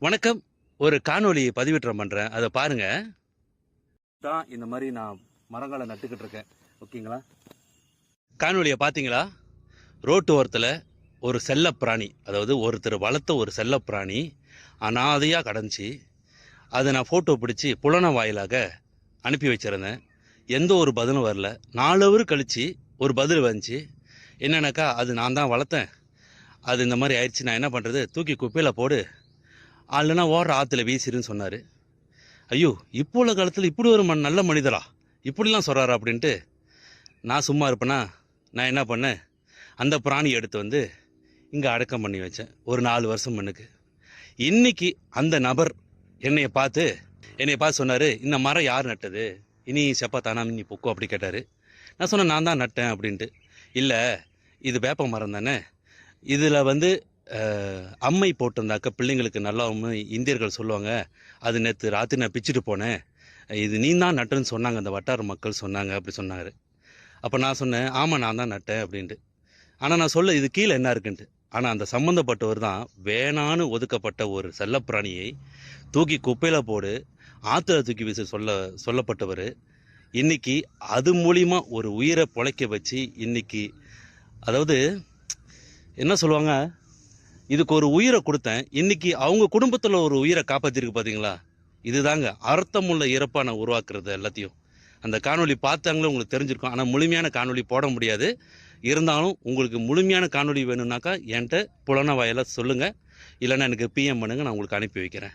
வணக்கம். ஒரு காணொளி பதிவேற்றம் பண்றேன். அதை பாருங்க. தான் இந்த மாதிரி நான் மரங்களை நட்டுக்கிட்டு இருக்கேன். ஓகேங்களா? காணொளியை பார்த்தீங்களா? ரோட்டு ஓரத்தில் ஒரு செல்லப்பிராணி, அதாவது ஒருத்தர் வளர்த்த ஒரு செல்லப்பிராணி அனாதையாக கடந்துச்சு. அதை நான் ஃபோட்டோ பிடிச்சி புலன வாயிலாக அனுப்பி வச்சுருந்தேன். எந்த ஒரு பதிலும் வரல. 4 ஹவர் கழித்து ஒரு பதில் வந்துச்சு. என்னன்னாக்கா, அது நான் தான் வளர்த்தேன், அது இந்த மாதிரி ஆயிடுச்சு, நான் என்ன பண்ணுறது, தூக்கி குப்பையில் போடு, இல்லைனா ஓடுற ஆற்றுல வீசிருன்னு சொன்னார். ஐயோ, இப்போ உள்ள காலத்தில் இப்படி ஒரு நல்ல மனிதரா இப்படிலாம் சொல்கிறாரா அப்படின்ட்டு நான் சும்மா இருப்பேனா, நான் என்ன பண்ணேன், அந்த பிராணி எடுத்து வந்து இங்கே அடக்கம் பண்ணி வச்சேன் ஒரு 4 வருஷம் முன்னுக்கு. இன்னைக்கு அந்த நபர் என்னையை பார்த்து சொன்னார், இந்த மரம் யார் நட்டது, இனி செப்பா தானா நீ பொக்கோ அப்படி கேட்டார். நான் சொன்னேன், நான் தான் நட்டேன் அப்படின்ட்டு. இல்லை, இது வேப்ப மரம் தானே, இதில் வந்து அம்மை போட்டிருந்தாக்க பிள்ளைங்களுக்கு நல்லா இந்தியர்கள் சொல்லுவாங்க, அது நேற்று ராத்திரி நான் பிச்சுட்டு போனேன், இது நீ தான் நட்டுன்னு சொன்னாங்க, அந்த வட்டார மக்கள் சொன்னாங்க அப்படி சொன்னார். அப்போ நான் சொன்னேன், ஆமாம் நான் தான் நட்டேன் அப்படின்ட்டு. ஆனால் நான் சொல்ல, இது கீழே என்ன இருக்குன்ட்டு. ஆனால் அந்த சம்மந்தப்பட்டவர் தான் வேணான்னு ஒதுக்கப்பட்ட ஒரு செல்லப்பிராணியை தூக்கி குப்பையில் போடு, ஆற்றுல தூக்கி வீச சொல்லப்பட்டவர் இன்னைக்கு அது மூலிமா ஒரு உயிரை பொழைக்க வச்சு, இன்னைக்கு அதாவது என்ன சொல்லுவாங்க, இதுக்கு ஒரு உயிரை கொடுத்தேன், இன்னைக்கு அவங்க குடும்பத்தில் ஒரு உயிரை காப்பாற்றிருக்கு பார்த்தீங்களா. இதுதாங்க அர்த்தமுள்ள இறப்பாக நான் உருவாக்குறது எல்லாத்தையும். அந்த காணொலி பார்த்தாங்களே உங்களுக்கு தெரிஞ்சிருக்கும். ஆனால் முழுமையான காணொலி போட முடியாது. இருந்தாலும் உங்களுக்கு முழுமையான காணொலி வேணும்னாக்கா என்கிட்ட புலன வாயிலாக சொல்லுங்கள், இல்லைன்னா எனக்கு பிஎம் பண்ணுங்கள், நான் உங்களுக்கு அனுப்பி வைக்கிறேன்.